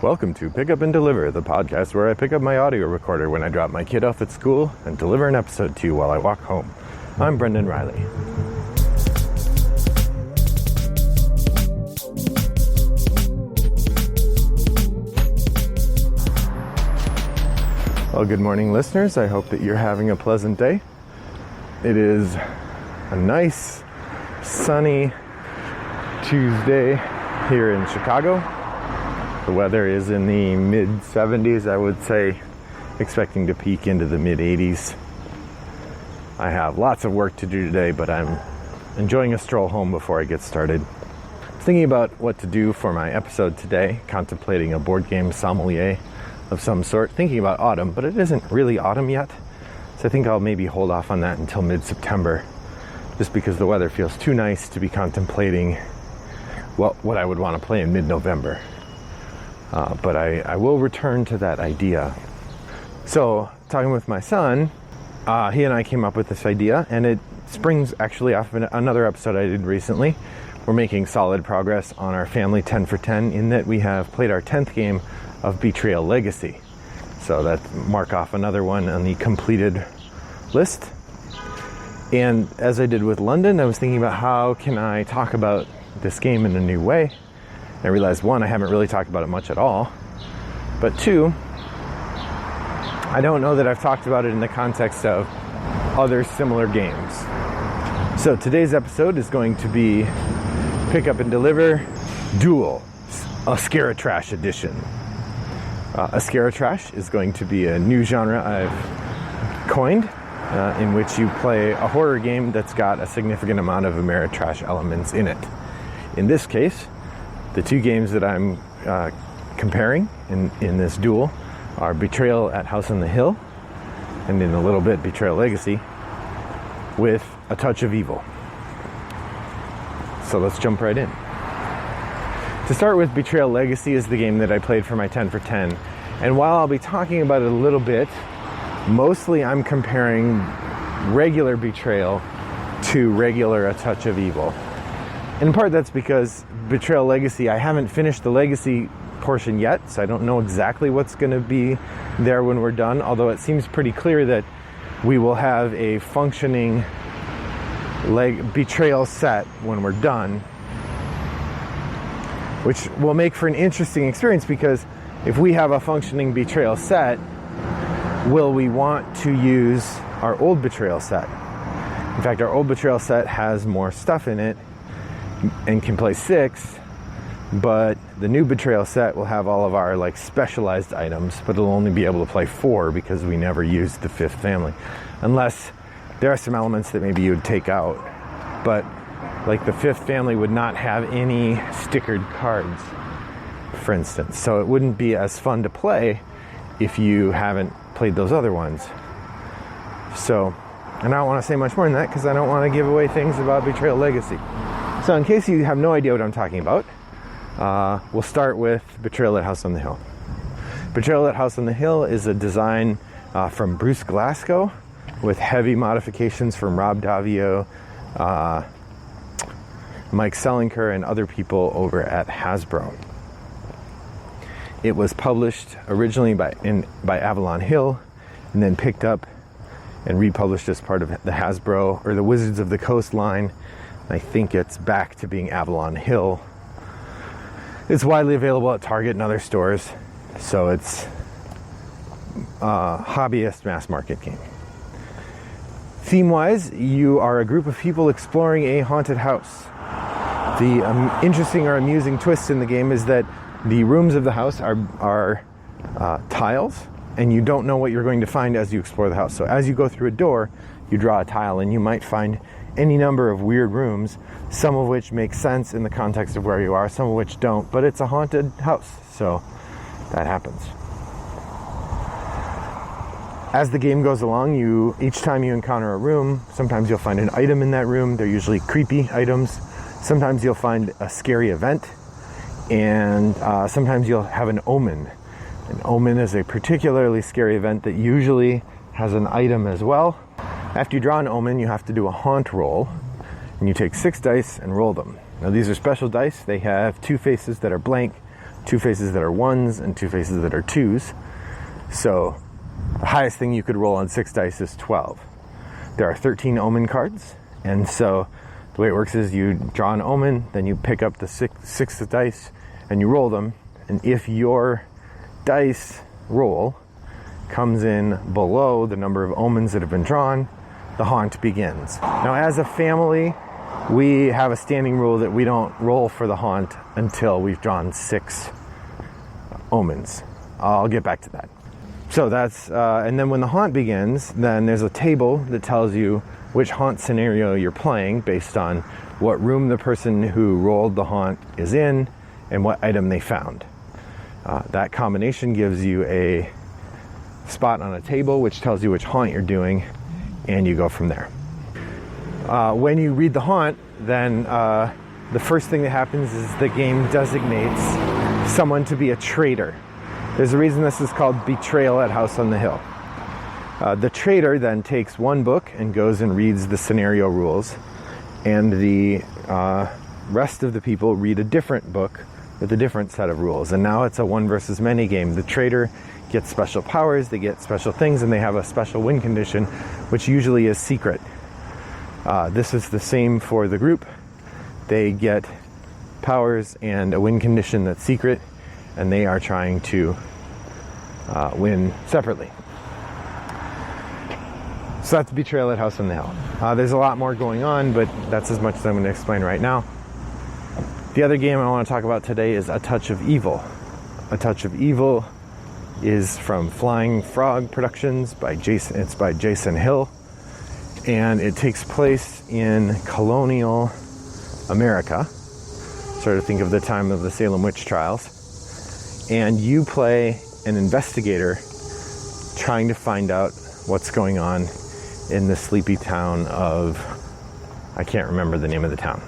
Welcome to Pick Up and Deliver, the podcast where I pick up my audio recorder when I drop my kid off at school and deliver an episode to you while I walk home. I'm Brendan Riley. Well, good morning, listeners. I hope that you're having a pleasant day. It is a nice, sunny Tuesday here in Chicago. The weather is in the mid-70s, I would say, expecting to peak into the mid-80s. I have lots of work to do today, but I'm enjoying a stroll home before I get started. I was thinking about what to do for my episode today, contemplating a board game sommelier of some sort, thinking about autumn, but it isn't really autumn yet, so I think I'll maybe hold off on that until mid-September, just because the weather feels too nice to be contemplating what I would want to play in mid-November. But I will return to that idea. So, talking with my son, he and I came up with this idea, and it springs actually off of another episode I did recently. We're making solid progress on our family 10 for 10 in that we have played our 10th game of Betrayal Legacy. So that mark off another one on the completed list. And as I did with London, I was thinking about how can I talk about this game in a new way. I realized, one, I haven't really talked about it much at all, but two, I don't know that I've talked about it in the context of other similar games. So today's episode is going to be Pick Up and Deliver Duel, aSCAREitrash edition. aSCAREitrash is going to be a new genre I've coined, in which you play a horror game that's got a significant amount of Ameritrash elements in it. In this case, the two games that I'm comparing in this duel are Betrayal at House on the Hill, and in a little bit Betrayal Legacy, with a touch of evil. So let's jump right in. To start with, Betrayal Legacy is the game that I played for my 10 for 10, and while I'll be talking about it a little bit, mostly I'm comparing regular Betrayal to regular A Touch of Evil. In part, that's because Betrayal Legacy, I haven't finished the Legacy portion yet, so I don't know exactly what's going to be there when we're done, although it seems pretty clear that we will have a functioning Betrayal set when we're done, which will make for an interesting experience, because if we have a functioning Betrayal set, will we want to use our old Betrayal set? In fact, our old Betrayal set has more stuff in it and can play 6, but the new Betrayal set will have all of our specialized items, but it'll only be able to play 4 because we never used the 5th family, unless there are some elements that maybe you would take out. But the 5th family would not have any stickered cards, for instance, so it wouldn't be as fun to play if you haven't played those other ones. So, and I don't want to say much more than that because I don't want to give away things about Betrayal Legacy. So in case you have no idea what I'm talking about, we'll start with Betrayal at House on the Hill. Betrayal at House on the Hill is a design from Bruce Glasgow with heavy modifications from Rob Daviau, Mike Selinker, and other people over at Hasbro. It was published originally by Avalon Hill and then picked up and republished as part of the Hasbro or the Wizards of the Coast line. I think it's back to being Avalon Hill. It's widely available at Target and other stores, so it's a hobbyist mass market game. Theme-wise, you are a group of people exploring a haunted house. The interesting or amusing twist in the game is that the rooms of the house are tiles, and you don't know what you're going to find as you explore the house. So as you go through a door, you draw a tile, and you might find any number of weird rooms, some of which make sense in the context of where you are, some of which don't, but it's a haunted house, so that happens. As the game goes along, each time you encounter a room, sometimes you'll find an item in that room. They're usually creepy items. Sometimes you'll find a scary event, and sometimes you'll have an omen. An omen is a particularly scary event that usually has an item as well. After you draw an omen, you have to do a haunt roll, and you take 6 dice and roll them. Now these are special dice. They have 2 faces that are blank, 2 faces that are 1s and 2 faces that are 2s. So the highest thing you could roll on 6 dice is 12. There are 13 omen cards, and so the way it works is you draw an omen, then you pick up the six dice and you roll them, and if your dice roll comes in below the number of omens that have been drawn, the haunt begins. Now, as a family, we have a standing rule that we don't roll for the haunt until we've drawn 6 omens. I'll get back to that. So that's, and then when the haunt begins, then there's a table that tells you which haunt scenario you're playing based on what room the person who rolled the haunt is in and what item they found. That combination gives you a spot on a table which tells you which haunt you're doing, and you go from there. When you read the haunt, then the first thing that happens is the game designates someone to be a traitor. There's a reason this is called Betrayal at House on the Hill. The traitor then takes one book and goes and reads the scenario rules, and the rest of the people read a different book with a different set of rules. And now it's a 1 versus many game. The traitor gets special powers, they get special things, and they have a special win condition, which usually is secret. This is the same for the group. They get powers and a win condition that's secret, and they are trying to win separately. So that's Betrayal at House on the Hill. There's a lot more going on, but that's as much as I'm going to explain right now. The other game I want to talk about today is A Touch of Evil. A Touch of Evil is from Flying Frog Productions by Jason. It's by Jason Hill, and it takes place in colonial America. Sort of think of the time of the Salem witch trials. And you play an investigator trying to find out what's going on in the sleepy town of, I can't remember the name of the town.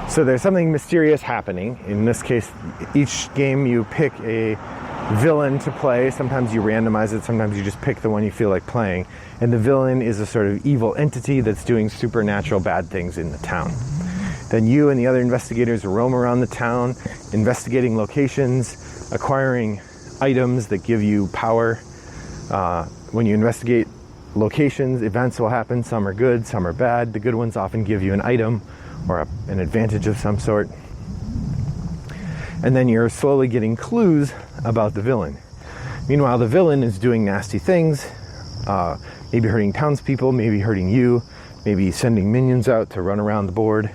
So there's something mysterious happening. In this case, each game you pick a villain to play. Sometimes you randomize it, sometimes you just pick the one you feel like playing. And the villain is a sort of evil entity that's doing supernatural bad things in the town. Then you and the other investigators roam around the town, investigating locations, acquiring items that give you power. When you investigate locations, events will happen. Some are good, some are bad. The good ones often give you an item or an advantage of some sort. And then you're slowly getting clues about the villain. Meanwhile, the villain is doing nasty things, maybe hurting townspeople, maybe hurting you, maybe sending minions out to run around the board.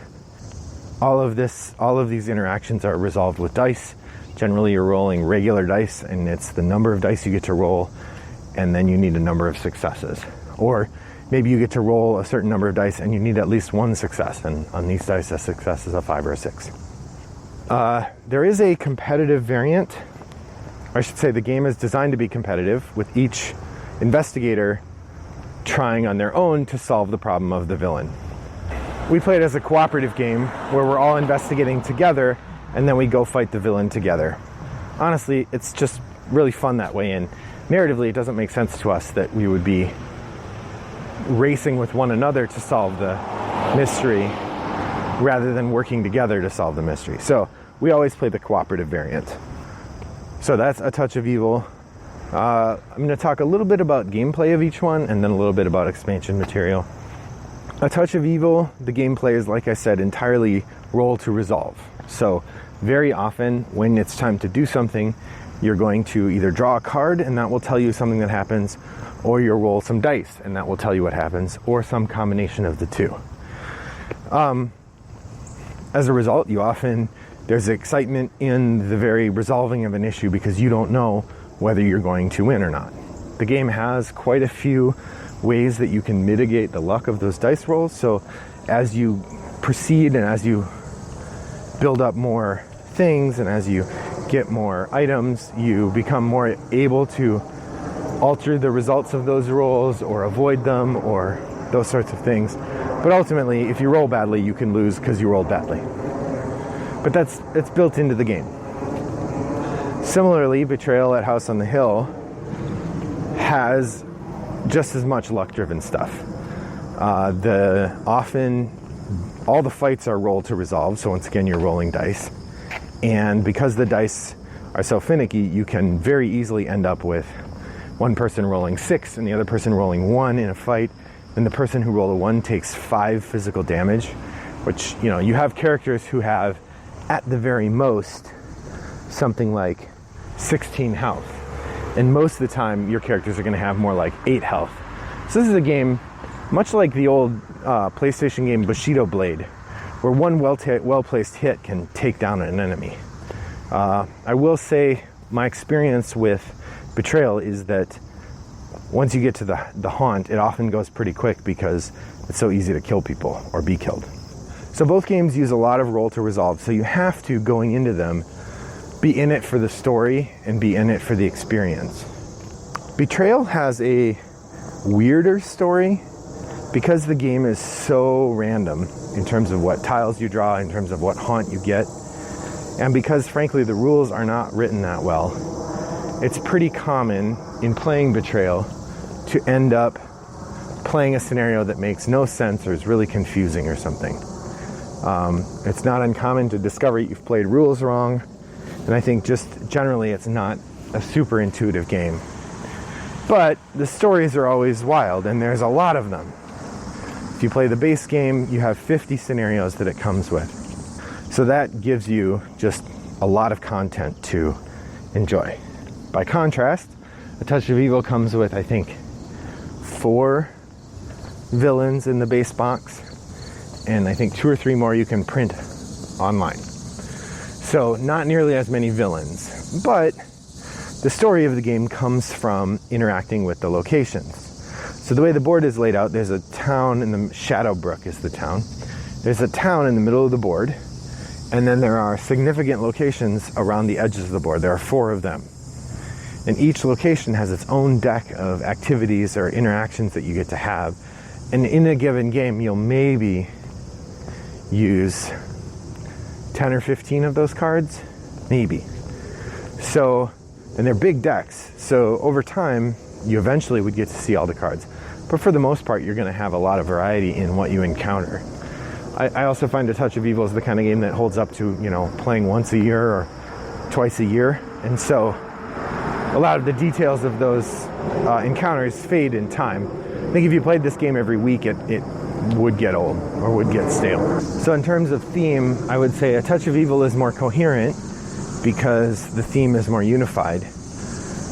All of these interactions are resolved with dice. Generally, you're rolling regular dice, and it's the number of dice you get to roll, and then you need a number of successes. Or maybe you get to roll a certain number of dice, and you need at least 1 success, and on these dice, a success is a 5 or a 6. There is a competitive variant. I should say the game is designed to be competitive, with each investigator trying on their own to solve the problem of the villain. We play it as a cooperative game where we're all investigating together, and then we go fight the villain together. Honestly, it's just really fun that way, and narratively it doesn't make sense to us that we would be racing with one another to solve the mystery rather than working together to solve the mystery. So we always play the cooperative variant. So that's A Touch of Evil. I'm going to talk a little bit about gameplay of each one, and then a little bit about expansion material. A Touch of Evil, the gameplay is, like I said, entirely roll to resolve. So very often when it's time to do something, you're going to either draw a card and that will tell you something that happens, or you'll roll some dice and that will tell you what happens, or some combination of the two. As a result, there's excitement in the very resolving of an issue because you don't know whether you're going to win or not. The game has quite a few ways that you can mitigate the luck of those dice rolls. So as you proceed and as you build up more things and as you get more items, you become more able to alter the results of those rolls or avoid them or those sorts of things. But ultimately, if you roll badly, you can lose because you rolled badly. But it's built into the game. Similarly, Betrayal at House on the Hill has just as much luck-driven stuff. Often all the fights are roll to resolve, so once again you're rolling dice. And because the dice are so finicky, you can very easily end up with one person rolling 6 and the other person rolling 1 in a fight. And the person who rolled a 1 takes 5 physical damage, which, you know, you have characters who have, at the very most, something like 16 health. And most of the time, your characters are going to have more like 8 health. So this is a game, much like the old PlayStation game Bushido Blade, where one well-placed hit can take down an enemy. I will say my experience with Betrayal is that once you get to the haunt, it often goes pretty quick because it's so easy to kill people or be killed. So both games use a lot of roll to resolve, so you have to, going into them, be in it for the story and be in it for the experience. Betrayal has a weirder story because the game is so random in terms of what tiles you draw, in terms of what haunt you get, and because frankly the rules are not written that well. It's pretty common in playing Betrayal to end up playing a scenario that makes no sense or is really confusing or something. It's not uncommon to discover you've played rules wrong, and I think just generally it's not a super intuitive game. But the stories are always wild, and there's a lot of them. If you play the base game, you have 50 scenarios that it comes with. So that gives you just a lot of content to enjoy. By contrast, A Touch of Evil comes with, I think, 4 villains in the base box, and I think 2 or 3 more you can print online. So not nearly as many villains, but the story of the game comes from interacting with the locations. So the way the board is laid out, there's a town in the Shadowbrook is the town. There's a town in the middle of the board, and then there are significant locations around the edges of the board. There are 4 of them. And each location has its own deck of activities or interactions that you get to have. And in a given game, you'll maybe use 10 or 15 of those cards, maybe. So, and they're big decks. So over time, you eventually would get to see all the cards. But for the most part, you're going to have a lot of variety in what you encounter. I also find A Touch of Evil is the kind of game that holds up to, you know, playing once a year or twice a year. And so a lot of the details of those encounters fade in time. I think if you played this game every week, it would get old or would get stale. So in terms of theme, I would say A Touch of Evil is more coherent because the theme is more unified.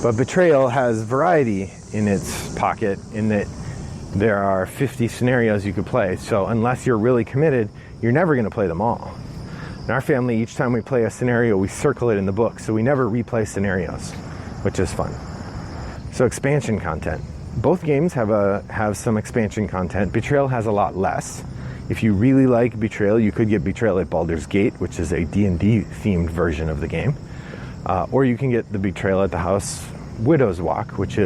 But Betrayal has variety in its pocket in that there are 50 scenarios you could play. So unless you're really committed, you're never going to play them all. In our family, each time we play a scenario, we circle it in the book. So we never replay scenarios, which is fun. So expansion content. Both games have some expansion content. Betrayal has a lot less. If you really like Betrayal, you could get Betrayal at Baldur's Gate, which is a D&D themed version of the game. Or you can get the Betrayal at the House Widow's Walk, which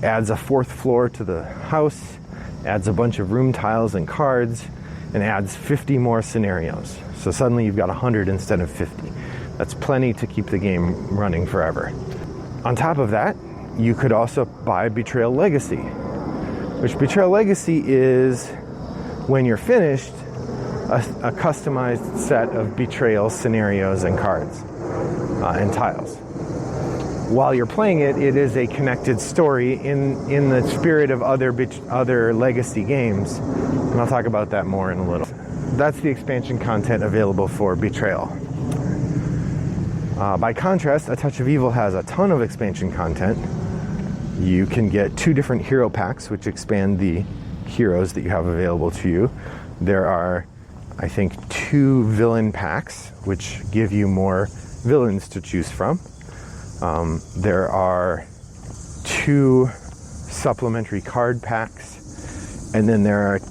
adds a 4th floor to the house, adds a bunch of room tiles and cards, and adds 50 more scenarios. So suddenly you've got 100 instead of 50. That's plenty to keep the game running forever. On top of that, you could also buy Betrayal Legacy, which Betrayal Legacy is, when you're finished, a customized set of Betrayal scenarios and cards and tiles. While you're playing it, it is a connected story in the spirit of other Legacy games, and I'll talk about that more in a little. That's the expansion content available for Betrayal. By contrast, A Touch of Evil has a ton of expansion content. You can get 2 different hero packs, which expand the heroes that you have available to you. There are, I think, 2 villain packs, which give you more villains to choose from. There are 2 supplementary card packs, and then there's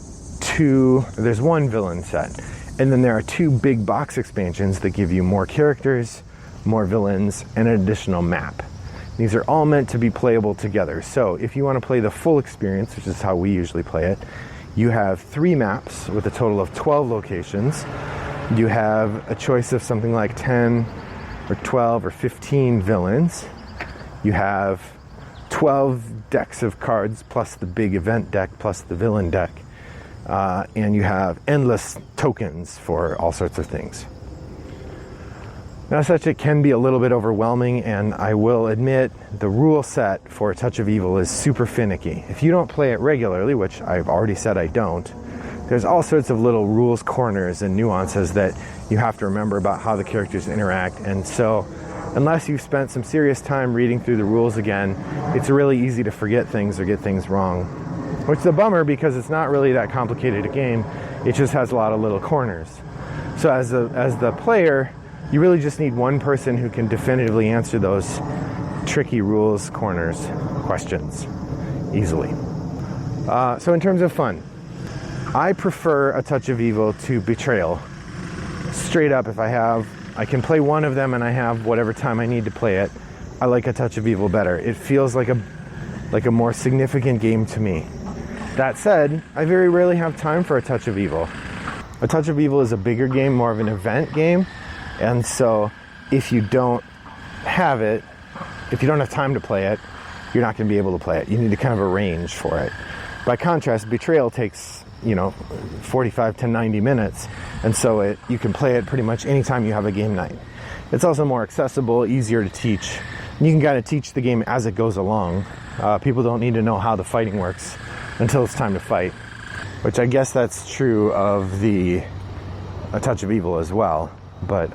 1 villain set. And then there are 2 big box expansions that give you more characters, more villains, and an additional map. These are all meant to be playable together. So if you want to play the full experience, which is how we usually play it, you have 3 maps with a total of 12 locations. You have a choice of something like 10 or 12 or 15 villains. You have 12 decks of cards plus the big event deck plus the villain deck. And you have endless tokens for all sorts of things. Now, such it can be a little bit overwhelming, and I will admit the rule set for A Touch of Evil is super finicky. If you don't play it regularly, which I've already said I don't, there's all sorts of little rules corners and nuances that you have to remember about how the characters interact. And so, unless you've spent some serious time reading through the rules again, it's really easy to forget things or get things wrong. Which is a bummer because it's not really that complicated a game. It just has a lot of little corners. So as the player, you really just need one person who can definitively answer those tricky rules, corners, questions easily. So in terms of fun, I prefer A Touch of Evil to Betrayal. Straight up, if I can play one of them and I have whatever time I need to play it, I like A Touch of Evil better. It feels like a more significant game to me. That said, I very rarely have time for A Touch of Evil. A Touch of Evil is a bigger game, more of an event game. And so if you don't have it, if you don't have time to play it, you're not going to be able to play it. You need to kind of arrange for it. By contrast, Betrayal takes, 45 to 90 minutes. And so you can play it pretty much anytime you have a game night. It's also more accessible, easier to teach. And you can kind of teach the game as it goes along. People don't need to know how the fighting works until it's time to fight. Which I guess that's true of the A Touch of Evil as well. But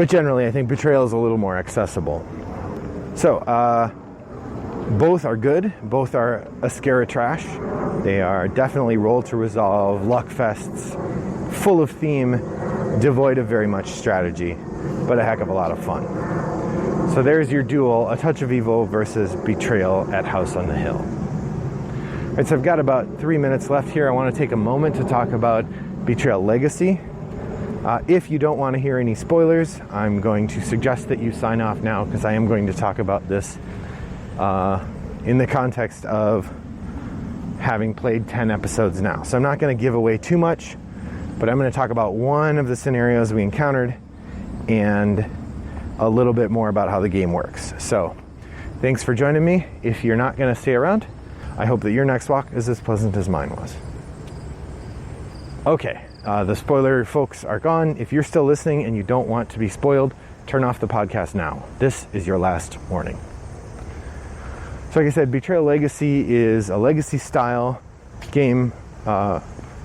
generally, I think Betrayal is a little more accessible. So, both are good. Both are aSCAREitrash. They are definitely roll to resolve, luck fests, full of theme, devoid of very much strategy, but a heck of a lot of fun. So there's your duel, A Touch of Evil versus Betrayal at House on the Hill. All right, so I've got about 3 minutes left here. I want to take a moment to talk about Betrayal Legacy. If you don't want to hear any spoilers, I'm going to suggest that you sign off now because I am going to talk about this in the context of having played 10 episodes now. So I'm not going to give away too much, but I'm going to talk about one of the scenarios we encountered and a little bit more about how the game works. So thanks for joining me. If you're not going to stay around, I hope that your next walk is as pleasant as mine was. Okay. The spoiler folks are gone. If you're still listening and you don't want to be spoiled, turn off the podcast now. This is your last warning. So like I said, Betrayal Legacy is a legacy-style game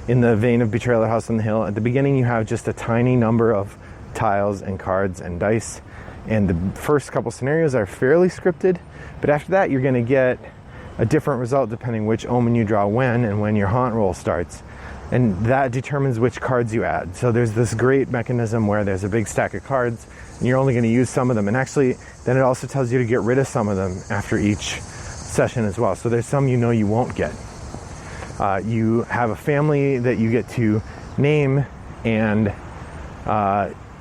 in the vein of Betrayal at House on the Hill. At the beginning, you have just a tiny number of tiles and cards and dice. And the first couple scenarios are fairly scripted. But after that, you're going to get a different result depending which omen you draw when and when your haunt roll starts. And that determines which cards you add. So there's this great mechanism where there's a big stack of cards and you're only going to use some of them. And actually, then it also tells you to get rid of some of them after each session as well. So there's some you won't get. You have a family that you get to name, and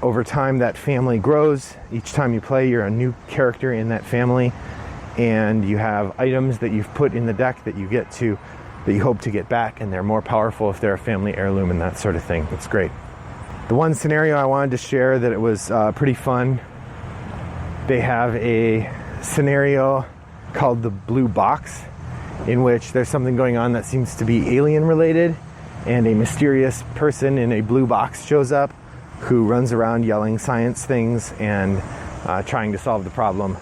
over time that family grows. Each time you play, you're a new character in that family. And you have items that you've put in the deck that you hope to get back, and they're more powerful if they're a family heirloom and that sort of thing. It's great. The one scenario I wanted to share that it was pretty fun, they have a scenario called the Blue Box, in which there's something going on that seems to be alien related, and a mysterious person in a blue box shows up who runs around yelling science things and trying to solve the problem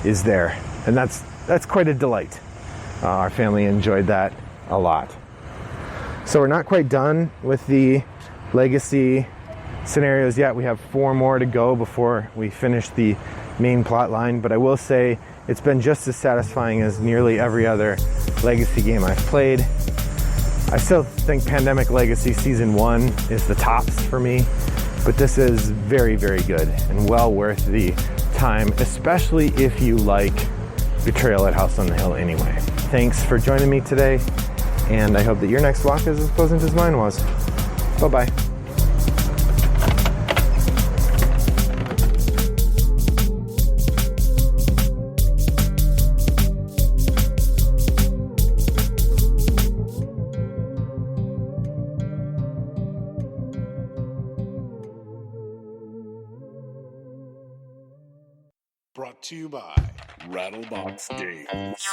is there. And that's quite a delight. Our family enjoyed that a lot. So we're not quite done with the legacy scenarios yet. We have 4 more to go before we finish the main plot line, but I will say it's been just as satisfying as nearly every other legacy game I've played. I still think Pandemic Legacy Season 1 is the tops for me, but this is very, very good and well worth the time, especially if you like Betrayal at House on the Hill anyway. Thanks for joining me today, and I hope that your next walk is as pleasant as mine was. Bye-bye. Brought to you by Rattlebox Games.